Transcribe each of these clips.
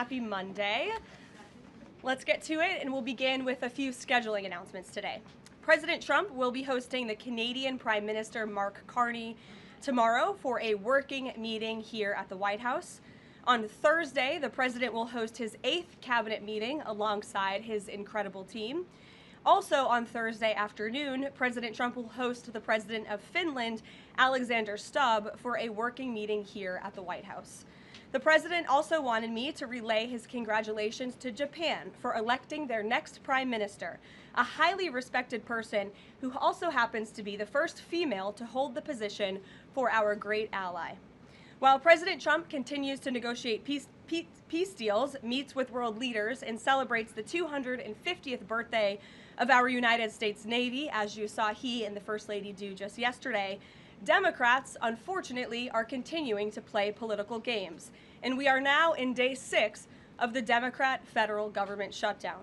happy Monday. Let's get to it, and we'll begin with a few scheduling announcements today. President Trump will be hosting the Canadian Prime Minister Mark Carney tomorrow for a working meeting here at the White House. On Thursday, the president will host his 8th cabinet meeting alongside his incredible team. Also on Thursday afternoon, President Trump will host the president of Finland, Alexander Stubb, for a working meeting here at the White House. The president also wanted me to relay his congratulations to Japan for electing their next prime minister, a highly respected person who also happens to be the first female to hold the position for our great ally. While President Trump continues to negotiate peace deals, meets with world leaders, and celebrates the 250th birthday of our United States Navy, as you saw he and the First Lady do just yesterday, Democrats, unfortunately, are continuing to play political games. And we are now in day 6 of the Democrat federal government shutdown.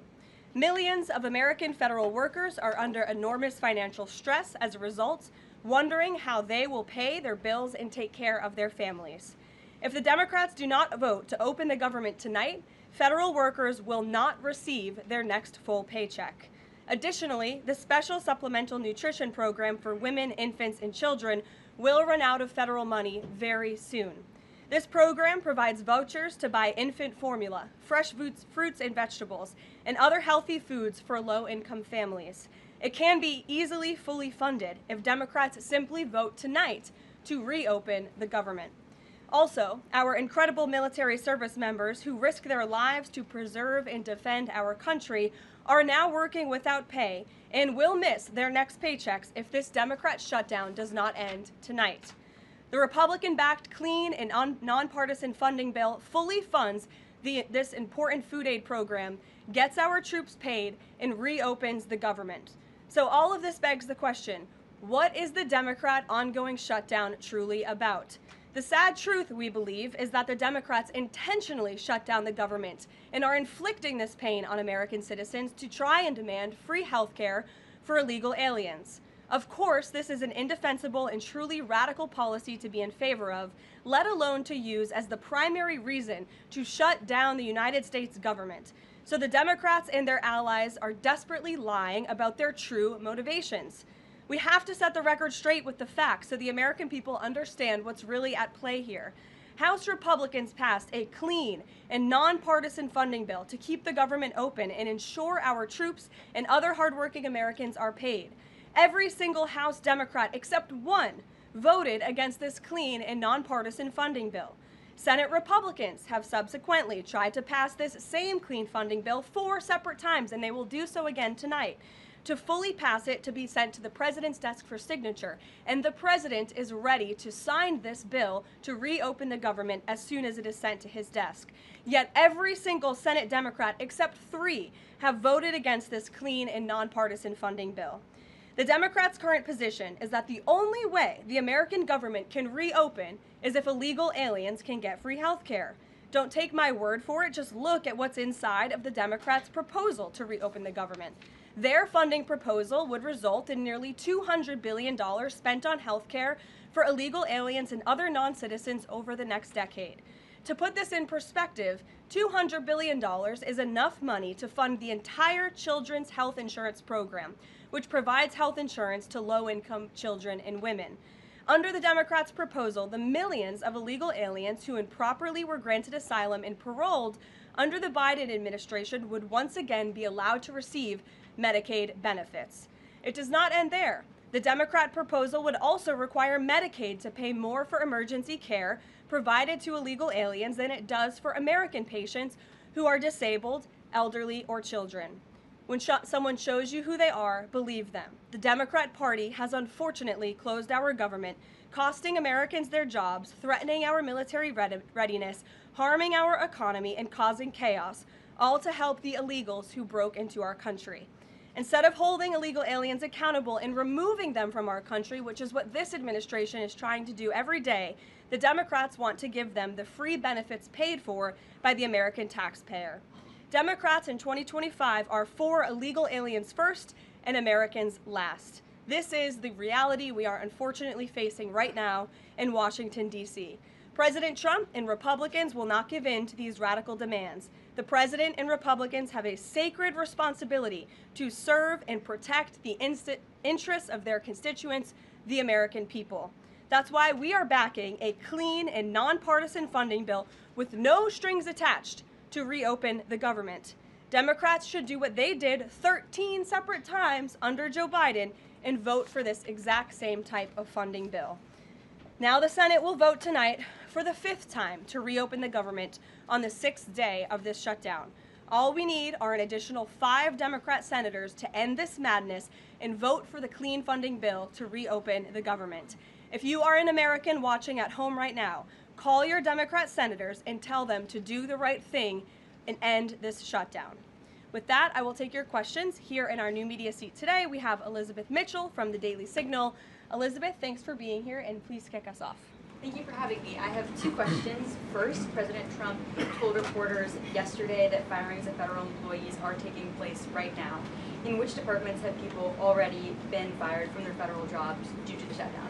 Millions of American federal workers are under enormous financial stress as a result, wondering how they will pay their bills and take care of their families. If the Democrats do not vote to open the government tonight, federal workers will not receive their next full paycheck. Additionally, the special supplemental nutrition program for women, infants, and children will run out of federal money very soon. This program provides vouchers to buy infant formula, fresh fruits and vegetables, and other healthy foods for low-income families. It can be easily fully funded if Democrats simply vote tonight to reopen the government. Also, our incredible military service members who risk their lives to preserve and defend our country are now working without pay and will miss their next paychecks if this Democrat shutdown does not end tonight. The Republican-backed clean and nonpartisan funding bill fully funds this important food aid program, gets our troops paid, and reopens the government. So all of this begs the question, what is the Democrat ongoing shutdown truly about? The sad truth, we believe, is that the Democrats intentionally shut down the government and are inflicting this pain on American citizens to try and demand free health care for illegal aliens. Of course, this is an indefensible and truly radical policy to be in favor of, let alone to use as the primary reason to shut down the United States government. So the Democrats and their allies are desperately lying about their true motivations. We have to set the record straight with the facts so the American people understand what's really at play here. House Republicans passed a clean and nonpartisan funding bill to keep the government open and ensure our troops and other hardworking Americans are paid. Every single House Democrat except one voted against this clean and nonpartisan funding bill. Senate Republicans have subsequently tried to pass this same clean funding bill 4 separate times, and they will do so again tonight, to fully pass it to be sent to the president's desk for signature. And the president is ready to sign this bill to reopen the government as soon as it is sent to his desk. Yet every single Senate Democrat except 3 have voted against this clean and nonpartisan funding bill. The Democrats' current position is that the only way the American government can reopen is if illegal aliens can get free health care. Don't take my word for it, just look at what's inside of the Democrats' proposal to reopen the government. Their funding proposal would result in nearly $200 billion spent on health care for illegal aliens and other non-citizens over the next decade. To put this in perspective, $200 billion is enough money to fund the entire children's health insurance program, which provides health insurance to low-income children and women. Under the Democrats' proposal, the millions of illegal aliens who improperly were granted asylum and paroled under the Biden administration would once again be allowed to receive Medicaid benefits. It does not end there. The Democrat proposal would also require Medicaid to pay more for emergency care provided to illegal aliens than it does for American patients who are disabled, elderly, or children. When someone shows you who they are, believe them. The Democrat Party has unfortunately closed our government, costing Americans their jobs, threatening our military readiness, harming our economy, and causing chaos, all to help the illegals who broke into our country. Instead of holding illegal aliens accountable and removing them from our country, which is what this administration is trying to do every day, the Democrats want to give them the free benefits paid for by the American taxpayer. Democrats in 2025 are for illegal aliens first and Americans last. This is the reality we are unfortunately facing right now in Washington, D.C. President Trump and Republicans will not give in to these radical demands. The president and Republicans have a sacred responsibility to serve and protect the interests of their constituents, the American people. That's why we are backing a clean and nonpartisan funding bill with no strings attached to reopen the government. Democrats should do what they did 13 separate times under Joe Biden and vote for this exact same type of funding bill. Now the Senate will vote tonight for the 5th time to reopen the government on the 6th day of this shutdown. All we need are an additional 5 Democrat senators to end this madness and vote for the clean funding bill to reopen the government. If you are an American watching at home right now, call your Democrat senators and tell them to do the right thing and end this shutdown. With that, I will take your questions. Here in our new media seat today, we have Elizabeth Mitchell from the Daily Signal. Elizabeth, thanks for being here, and please kick us off. Thank you for having me. I have 2 questions. First, President Trump told reporters yesterday that firings of federal employees are taking place right now. In which departments have people already been fired from their federal jobs due to the shutdown?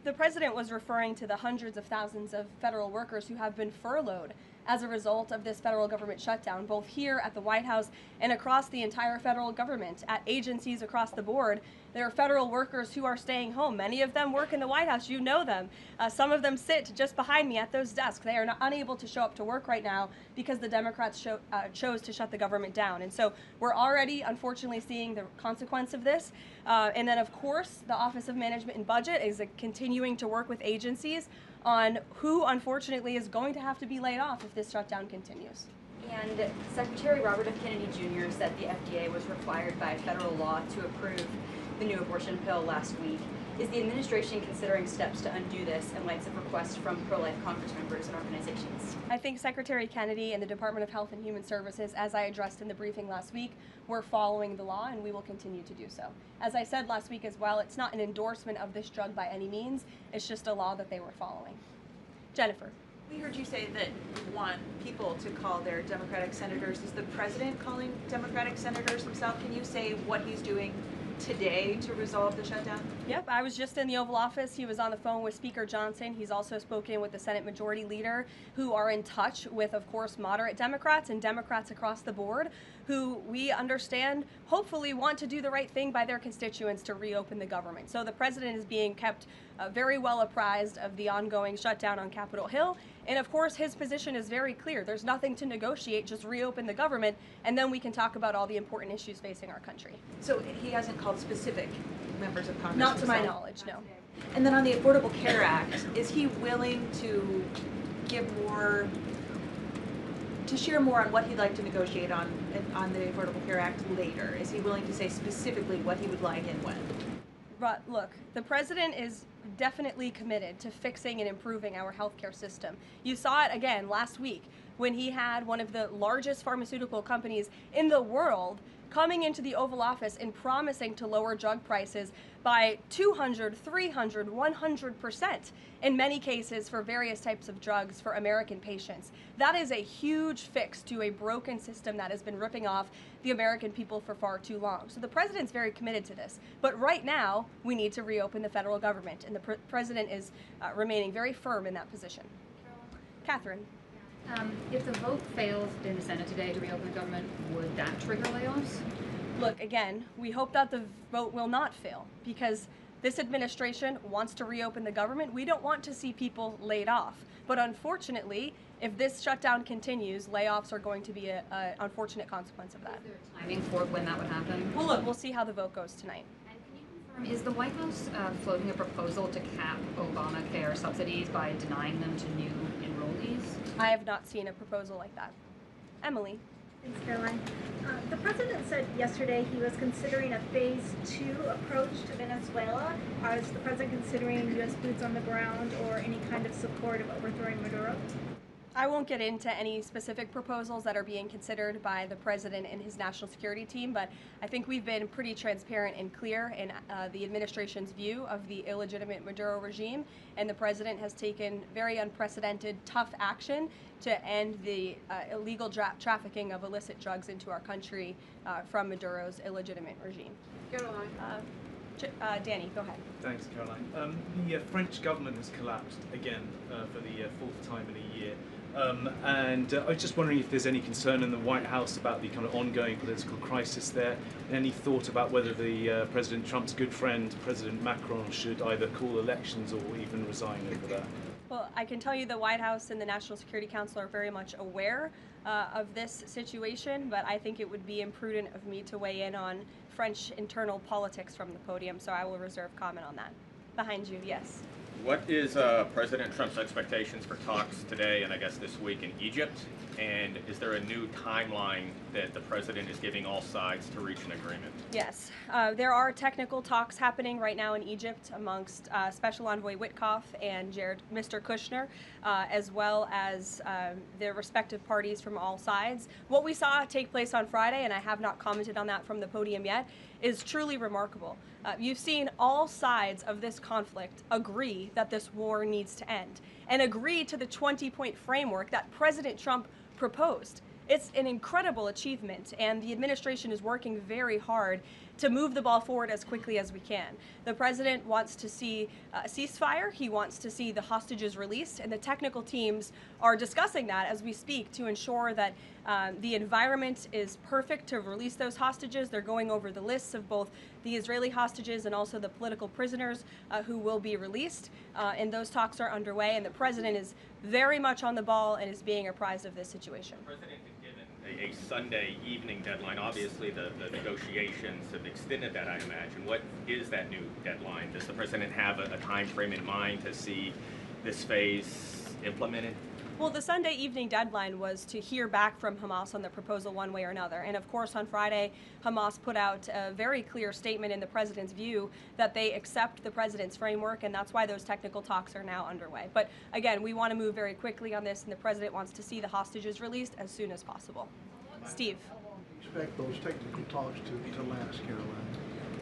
The president was referring to the hundreds of thousands of federal workers who have been furloughed as a result of this federal government shutdown, both here at the White House and across the entire federal government. At agencies across the board, there are federal workers who are staying home. Many of them work in the White House. You know them. Some of them sit just behind me at those desks. They are unable to show up to work right now because the Democrats chose to shut the government down. And so we're already, unfortunately, seeing the consequence of this. And then, of course, the Office of Management and Budget is continuing to work with agencies on who, unfortunately, is going to have to be laid off if this shutdown continues. And Secretary Robert F. Kennedy Jr. said the FDA was required by federal law to approve the new abortion pill last week. Is the administration considering steps to undo this in light of requests from pro-life Congress members and organizations? I think Secretary Kennedy and the Department of Health and Human Services, as I addressed in the briefing last week, were following the law, and we will continue to do so. As I said last week as well, it's not an endorsement of this drug by any means. It's just a law that they were following. Jennifer. We heard you say that you want people to call their Democratic senators. Is the president calling Democratic senators himself? Can you say what he's doing today to resolve the shutdown? Yep, I was just in the Oval Office. He was on the phone with Speaker Johnson. He's also spoken with the Senate Majority Leader, who are in touch with, of course, moderate Democrats and Democrats across the board, who we understand hopefully want to do the right thing by their constituents to reopen the government. So the president is being kept very well apprised of the ongoing shutdown on Capitol Hill. And of course, his position is very clear. There's nothing to negotiate, just reopen the government, and then we can talk about all the important issues facing our country. So he hasn't called specific members of Congress? Not to my knowledge, no. And then on the Affordable Care Act, is he willing to give more, to share more on what he'd like to negotiate on the Affordable Care Act later? Is he willing to say specifically what he would like and when? But look, the president is definitely committed to fixing and improving our healthcare system. You saw it again last week when he had one of the largest pharmaceutical companies in the world coming into the Oval Office and promising to lower drug prices by 200, 300, 100% in many cases for various types of drugs for American patients. That is a huge fix to a broken system that has been ripping off the American people for far too long. So the president's very committed to this. But right now, we need to reopen the federal government, and the president is remaining very firm in that position. Catherine. If the vote fails in the Senate today to reopen the government, would that trigger layoffs? Look, again, we hope that the vote will not fail because this administration wants to reopen the government. We don't want to see people laid off. But unfortunately, if this shutdown continues, layoffs are going to be an unfortunate consequence of that. Is there a timing for when that would happen? Well, look, we'll see how the vote goes tonight. And can you confirm, is the White House floating a proposal to cap Obamacare subsidies by denying them to new enrollees? I have not seen a proposal like that. Emily. Thanks, Caroline. The president said yesterday he was considering a phase 2 approach to Venezuela. Is the president considering U.S. boots on the ground or any kind of support of overthrowing Maduro? I won't get into any specific proposals that are being considered by the president and his national security team, but I think we've been pretty transparent and clear in the administration's view of the illegitimate Maduro regime, and the president has taken very unprecedented, tough action to end the illegal trafficking of illicit drugs into our country from Maduro's illegitimate regime. Caroline. Danny, go ahead. Thanks, Caroline. The French government has collapsed again for the fourth time in a year. And I was just wondering if there's any concern in the White House about the kind of ongoing political crisis there, and any thought about whether the President Trump's good friend, President Macron, should either call elections or even resign over that. Well, I can tell you the White House and the National Security Council are very much aware of this situation, but I think it would be imprudent of me to weigh in on French internal politics from the podium, so I will reserve comment on that. Behind you, yes. What is President Trump's expectations for talks today and I guess this week in Egypt? And is there a new timeline that the president is giving all sides to reach an agreement? Yes, there are technical talks happening right now in Egypt amongst Special Envoy Witkoff and Mr. Kushner, as well as the respective parties from all sides. What we saw take place on Friday, and I have not commented on that from the podium yet, is truly remarkable. You've seen all sides of this conflict agree that this war needs to end and agree to the 20-point framework that President Trump proposed. It's an incredible achievement, and the administration is working very hard to move the ball forward as quickly as we can. The president wants to see a ceasefire. He wants to see the hostages released, and the technical teams are discussing that as we speak to ensure that the environment is perfect to release those hostages. They're going over the lists of both the Israeli hostages and also the political prisoners who will be released, and those talks are underway, and the president is very much on the ball and is being apprised of this situation. The president had given a Sunday evening deadline. Obviously, the negotiations have extended that, I imagine. What is that new deadline? Does the president have a time frame in mind to see this phase implemented? Well, the Sunday evening deadline was to hear back from Hamas on the proposal one way or another. And of course, on Friday, Hamas put out a very clear statement in the president's view that they accept the president's framework, and that's why those technical talks are now underway. But again, we want to move very quickly on this, and the president wants to see the hostages released as soon as possible. Steve. How long do you expect those technical talks to last, Caroline?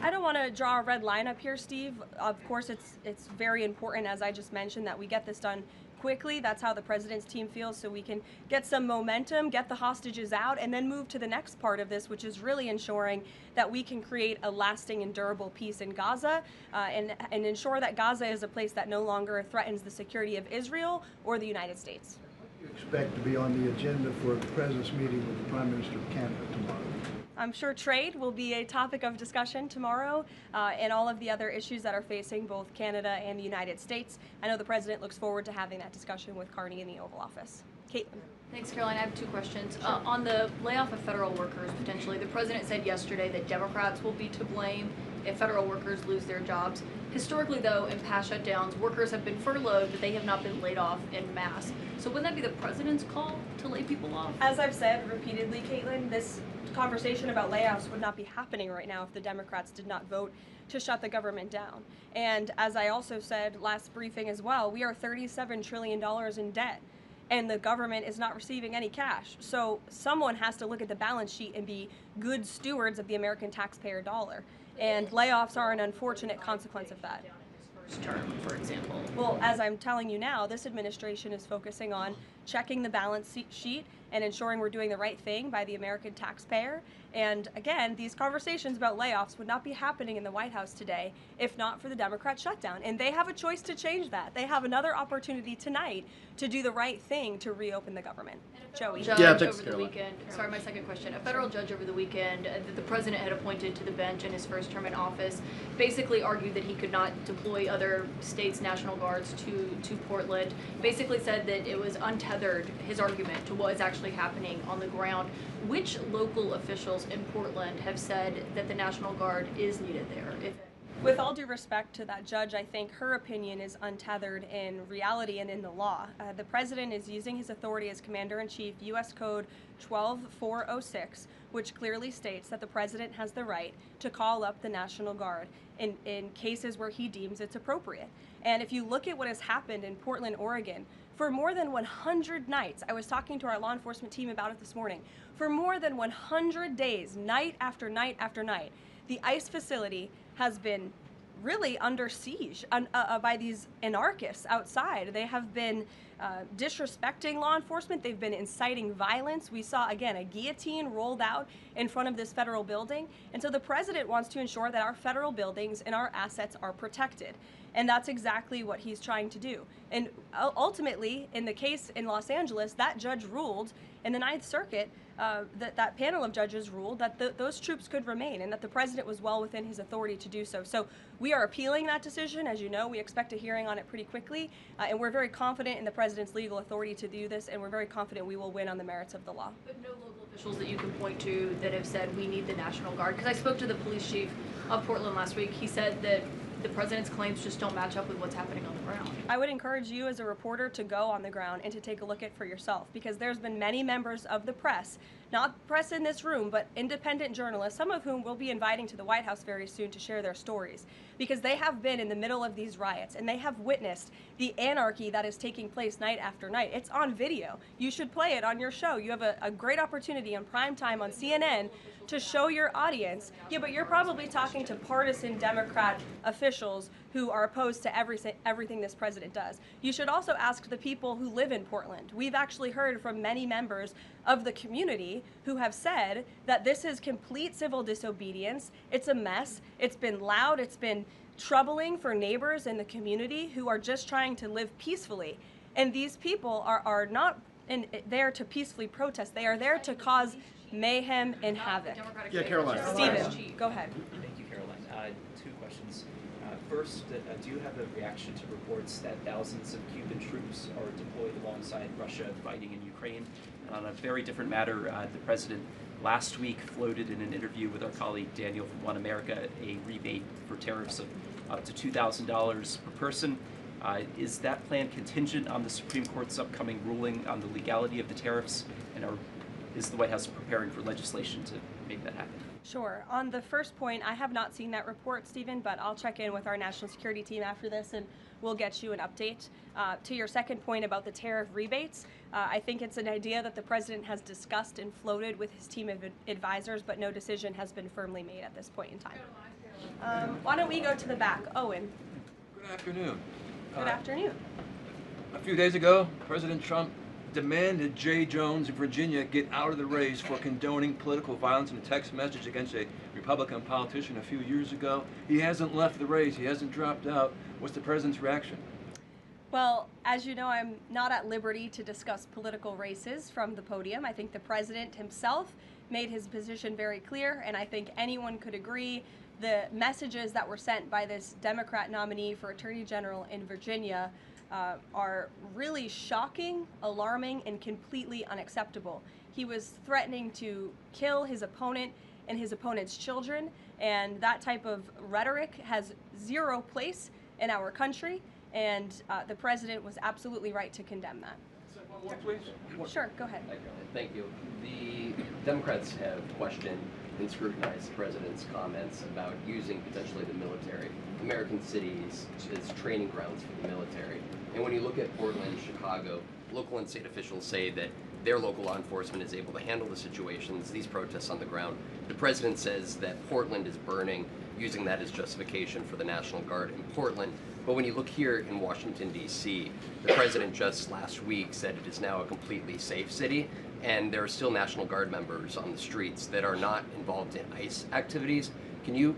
I don't want to draw a red line up here, Steve. Of course, it's very important, as I just mentioned, that we get this done quickly. That's how the president's team feels, so we can get some momentum, get the hostages out, and then move to the next part of this, which is really ensuring that we can create a lasting and durable peace in Gaza and ensure that Gaza is a place that no longer threatens the security of Israel or the United States. What do you expect to be on the agenda for the president's meeting with the Prime Minister of Canada tomorrow? I'm sure trade will be a topic of discussion tomorrow and all of the other issues that are facing both Canada and the United States. I know the president looks forward to having that discussion with Carney in the Oval Office. Caitlin. Thanks, Caroline. I have two questions. On the layoff of federal workers, potentially, the president said yesterday that Democrats will be to blame if federal workers lose their jobs. Historically, though, in past shutdowns, workers have been furloughed, but they have not been laid off en masse. So wouldn't that be the president's call to lay people off? As I've said repeatedly, Caitlin, this conversation about layoffs would not be happening right now if the Democrats did not vote to shut the government down. And as I also said last briefing as well, we are $37 trillion in debt, and the government is not receiving any cash. So someone has to look at the balance sheet and be good stewards of the American taxpayer dollar. And layoffs are an unfortunate consequence of that. First term, for example. Well, as I'm telling you now, this administration is focusing on checking the balance sheet and ensuring we're doing the right thing by the American taxpayer. And again, these conversations about layoffs would not be happening in the White House today if not for the Democrat shutdown. And they have a choice to change that. They have another opportunity tonight to do the right thing to reopen the government. Joey. Judge over the weekend. Sorry, my second question. A federal judge over the weekend that the president had appointed to the bench in his first term in office basically argued that he could not deploy other states' National Guards to Portland. Basically said that it was untethered, his argument, to what is actually happening on the ground. Which local officials in Portland have said that the National Guard is needed there? With all due respect to that judge, I think her opinion is untethered in reality and in the law. The president is using his authority as Commander-in-Chief, U.S. Code 12406, which clearly states that the president has the right to call up the National Guard in cases where he deems it's appropriate. And if you look at what has happened in Portland, Oregon, for more than 100 nights, I was talking to our law enforcement team about it this morning, for more than 100 days, night after night after night, the ICE facility has been really under siege by these anarchists outside. They have been disrespecting law enforcement. They've been inciting violence. We saw, again, a guillotine rolled out in front of this federal building. And so the president wants to ensure that our federal buildings and our assets are protected. And that's exactly what he's trying to do. And ultimately, in the case in Los Angeles, that judge ruled in the Ninth Circuit, that panel of judges ruled that those troops could remain and that the president was well within his authority to do so. So we are appealing that decision. As you know, we expect a hearing on it pretty quickly, and we're very confident in the president's legal authority to do this, and we're very confident we will win on the merits of the law. But no local officials that you can point to that have said we need the National Guard? Because I spoke to the police chief of Portland last week. He said that the president's claims just don't match up with what's happening on the ground. I would encourage you as a reporter to go on the ground and to take a look at it for yourself, because there's been many members of the press, not press in this room, but independent journalists, some of whom we'll be inviting to the White House very soon to share their stories, because they have been in the middle of these riots and they have witnessed the anarchy that is taking place night after night. It's on video. You should play it on your show. You have a great opportunity on prime time on CNN to show your audience. Yeah, but you're probably talking to partisan Democrat officials who are opposed to everything this president does. You should also ask the people who live in Portland. We've actually heard from many members of the community who have said that this is complete civil disobedience. It's a mess. It's been loud. It's been troubling for neighbors in the community who are just trying to live peacefully. And these people are not there to peacefully protest. They are there to cause mayhem and havoc. Yeah, Karoline. Stephen, go ahead. Thank you, Karoline. Two questions. First, do you have a reaction to reports that thousands of Cuban troops are deployed alongside Russia fighting in Ukraine? And on a very different matter, the president last week floated in an interview with our colleague Daniel from One America a rebate for tariffs of up to $2,000 per person. Is that plan contingent on the Supreme Court's upcoming ruling on the legality of the tariffs? And is the White House preparing for legislation to make that happen? Sure. On the first point, I have not seen that report, Stephen, but I'll check in with our national security team after this and we'll get you an update. To your second point about the tariff rebates, I think it's an idea that the president has discussed and floated with his team of advisors, but no decision has been firmly made at this point in time. Why don't we go to the back? Owen. Good afternoon. Good afternoon. A few days ago, President Trump demanded Jay Jones of Virginia get out of the race for condoning political violence in a text message against a Republican politician a few years ago. He hasn't left the race. He hasn't dropped out. What's the president's reaction? Well, as you know, I'm not at liberty to discuss political races from the podium. I think the president himself made his position very clear, and I think anyone could agree the messages that were sent by this Democrat nominee for Attorney General in Virginia are really shocking, alarming, and completely unacceptable. He was threatening to kill his opponent and his opponent's children, and that type of rhetoric has zero place in our country, and the president was absolutely right to condemn that. One more, please. Sure, go ahead. Thank you. The Democrats have questioned and scrutinized the president's comments about using potentially the military, American cities, as training grounds for the military. And when you look at Portland, Chicago, local and state officials say that their local law enforcement is able to handle the situations, these protests on the ground. The president says that Portland is burning, using that as justification for the National Guard in Portland. But when you look here in Washington, D.C., the president just last week said it is now a completely safe city, and there are still National Guard members on the streets that are not involved in ICE activities. Can you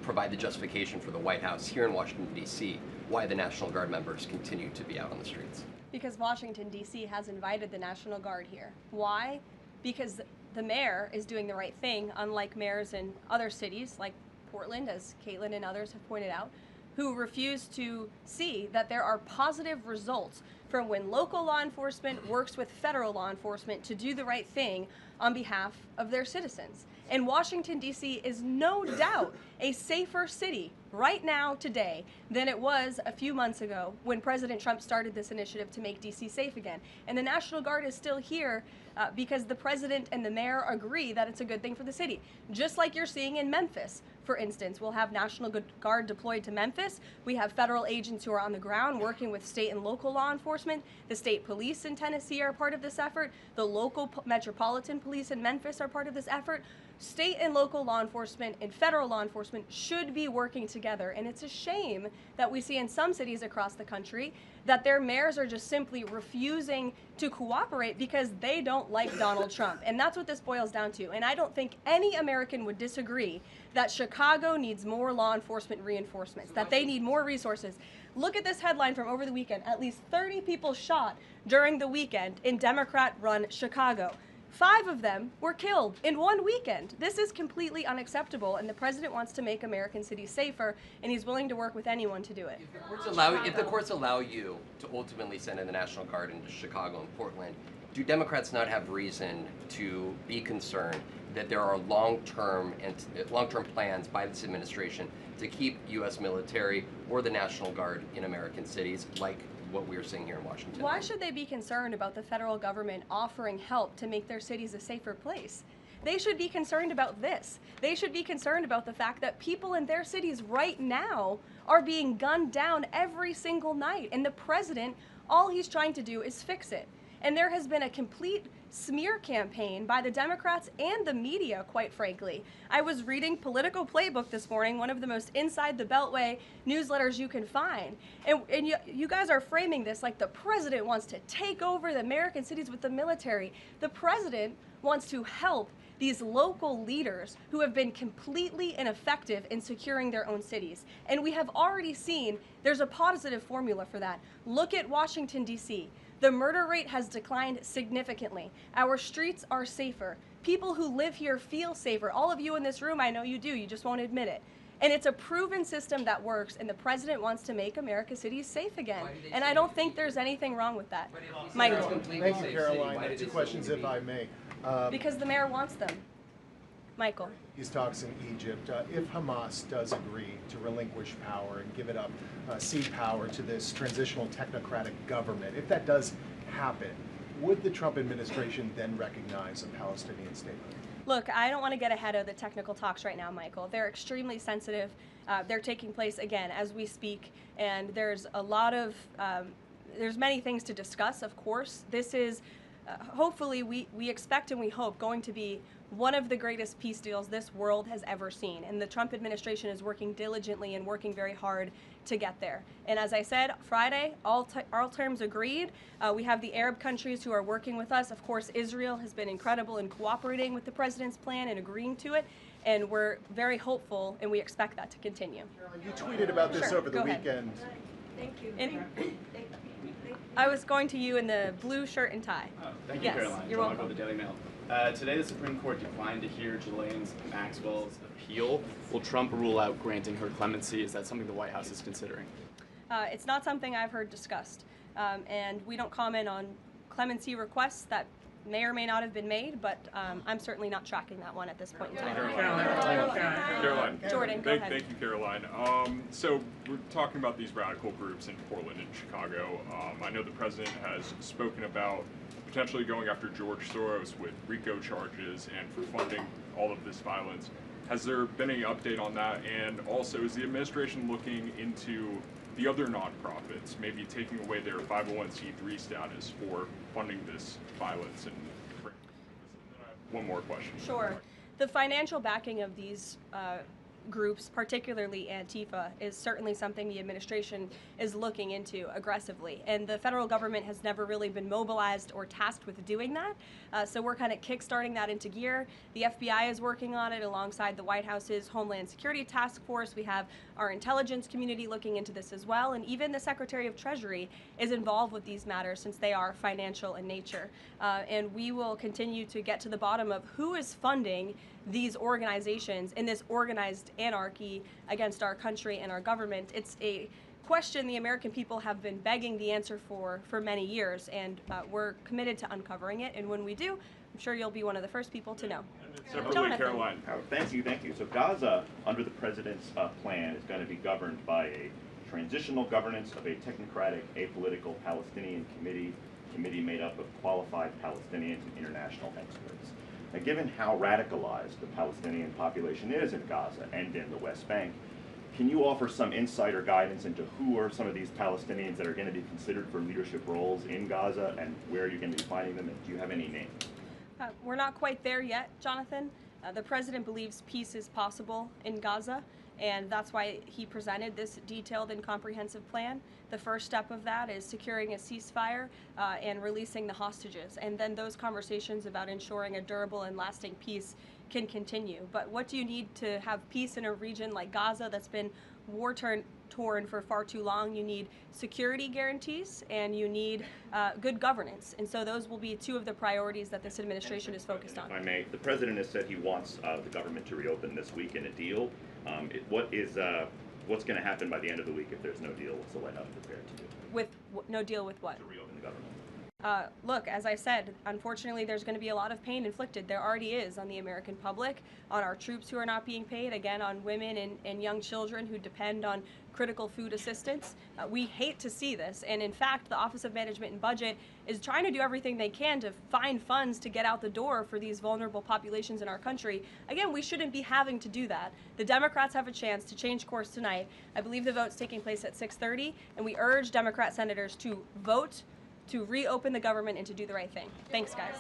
provide the justification for the White House here in Washington, D.C., why the National Guard members continue to be out on the streets? Because Washington, D.C. has invited the National Guard here. Why? Because the mayor is doing the right thing, unlike mayors in other cities like Portland, as Caitlin and others have pointed out, who refuse to see that there are positive results from when local law enforcement works with federal law enforcement to do the right thing on behalf of their citizens. And Washington, D.C. is no doubt a safer city right now, today, than it was a few months ago when President Trump started this initiative to make D.C. safe again. And the National Guard is still here because the president and the mayor agree that it's a good thing for the city. Just like you're seeing in Memphis, for instance. We'll have National Guard deployed to Memphis. We have federal agents who are on the ground working with state and local law enforcement. The state police in Tennessee are part of this effort. The local metropolitan police in Memphis are part of this effort. State and local law enforcement and federal law enforcement should be working together. And it's a shame that we see in some cities across the country that their mayors are just simply refusing to cooperate because they don't like Donald Trump. And that's what this boils down to. And I don't think any American would disagree that Chicago needs more law enforcement reinforcements, that they need more resources. Look at this headline from over the weekend. At least 30 people shot during the weekend in Democrat-run Chicago. 5 of them were killed in one weekend. This is completely unacceptable, and the president wants to make American cities safer, and he's willing to work with anyone to do it. If the courts allow you to ultimately send in the National Guard into Chicago and Portland, do Democrats not have reason to be concerned that there are long-term plans by this administration to keep U.S. military or the National Guard in American cities, like what we're seeing here in Washington? Why should they be concerned about the federal government offering help to make their cities a safer place? They should be concerned about this. They should be concerned about the fact that people in their cities right now are being gunned down every single night. And the president, all he's trying to do is fix it. And there has been a complete smear campaign by the Democrats and the media, quite frankly. I was reading Political Playbook this morning, one of the most inside the Beltway newsletters you can find. And you guys are framing this like the president wants to take over the American cities with the military. The president wants to help these local leaders who have been completely ineffective in securing their own cities. And we have already seen there's a positive formula for that. Look at Washington, D.C. The murder rate has declined significantly. Our streets are safer. People who live here feel safer. All of you in this room, I know you do, you just won't admit it. And it's a proven system that works, and the president wants to make America's cities safe again. And I don't think there's anything wrong with that. Michael. Thank you, Caroline. 2 questions, if I may. Because the mayor wants them. Michael. These talks in Egypt, if Hamas does agree to relinquish power and give it up, cede power to this transitional technocratic government, if that does happen, would the Trump administration then recognize a Palestinian state? Look, I don't want to get ahead of the technical talks right now, Michael. They're extremely sensitive. They're taking place, again, as we speak, and there's a lot of, there's many things to discuss, of course. This is, hopefully, we expect and we hope going to be one of the greatest peace deals this world has ever seen. And the Trump administration is working diligently and working very hard to get there. And as I said, Friday, all terms agreed. We have the Arab countries who are working with us. Of course, Israel has been incredible in cooperating with the president's plan and agreeing to it. And we're very hopeful, and we expect that to continue. Caroline, you tweeted about this over the weekend. Thank you. I was going to you in the blue shirt and tie. Oh, thank you, yes, Caroline. You're welcome. The Daily Mail. Today, the Supreme Court declined to hear Ghislaine Maxwell's appeal. Will Trump rule out granting her clemency? Is that something the White House is considering? It's not something I've heard discussed. And we don't comment on clemency requests that may or may not have been made, but I'm certainly not tracking that one at this point in time. Caroline. Jordan, go ahead. Thank you, Caroline. So we're talking about these radical groups in Portland and Chicago. I know the president has spoken about potentially going after George Soros with RICO charges and for funding all of this violence. Has there been any update on that? And also, is the administration looking into the other nonprofits, maybe taking away their 501c3 status for funding this violence? And one more question. Sure. The financial backing of these groups, particularly Antifa, is certainly something the administration is looking into aggressively. And the federal government has never really been mobilized or tasked with doing that. So we're kind of kickstarting that into gear. The FBI is working on it alongside the White House's Homeland Security Task Force. We have our intelligence community looking into this as well. And even the Secretary of Treasury is involved with these matters since they are financial in nature. And we will continue to get to the bottom of who is funding these organizations in this organized anarchy against our country and our government. It's a question the American people have been begging the answer for many years, and we're committed to uncovering it. And when we do, I'm sure you'll be one of the first people to know. Separately, Caroline. Thank you. So Gaza, under the president's plan, is going to be governed by a transitional governance of a technocratic, apolitical Palestinian committee. committee made up of qualified Palestinians and international experts. Now, given how radicalized the Palestinian population is in Gaza and in the West Bank, can you offer some insight or guidance into who are some of these Palestinians that are going to be considered for leadership roles in Gaza, and where are you going to be finding them, and do you have any names? We're not quite there yet, Jonathan. The president believes peace is possible in Gaza, and that's why he presented this detailed and comprehensive plan. The first step of that is securing a ceasefire and releasing the hostages, and then those conversations about ensuring a durable and lasting peace can continue. But what do you need to have peace in a region like Gaza that's been war-torn for far too long? You need security guarantees, and you need good governance. And so those will be two of the priorities that this administration is focused on. If I may, the president has said he wants the government to reopen this week in a deal. What's going to happen by the end of the week if there's no deal? What's the White House prepared to do? With no deal with what? To reopen the government. Look, as I said, unfortunately there's going to be a lot of pain inflicted. There already is on the American public, on our troops who are not being paid, again on women and young children who depend on critical food assistance. We hate to see this, and in fact the Office of Management and Budget is trying to do everything they can to find funds to get out the door for these vulnerable populations in our country. Again, we shouldn't be having to do that. The Democrats have a chance to change course tonight. I believe the vote's taking place at 6:30, and we urge Democrat senators to vote to reopen the government and to do the right thing. Thanks, guys.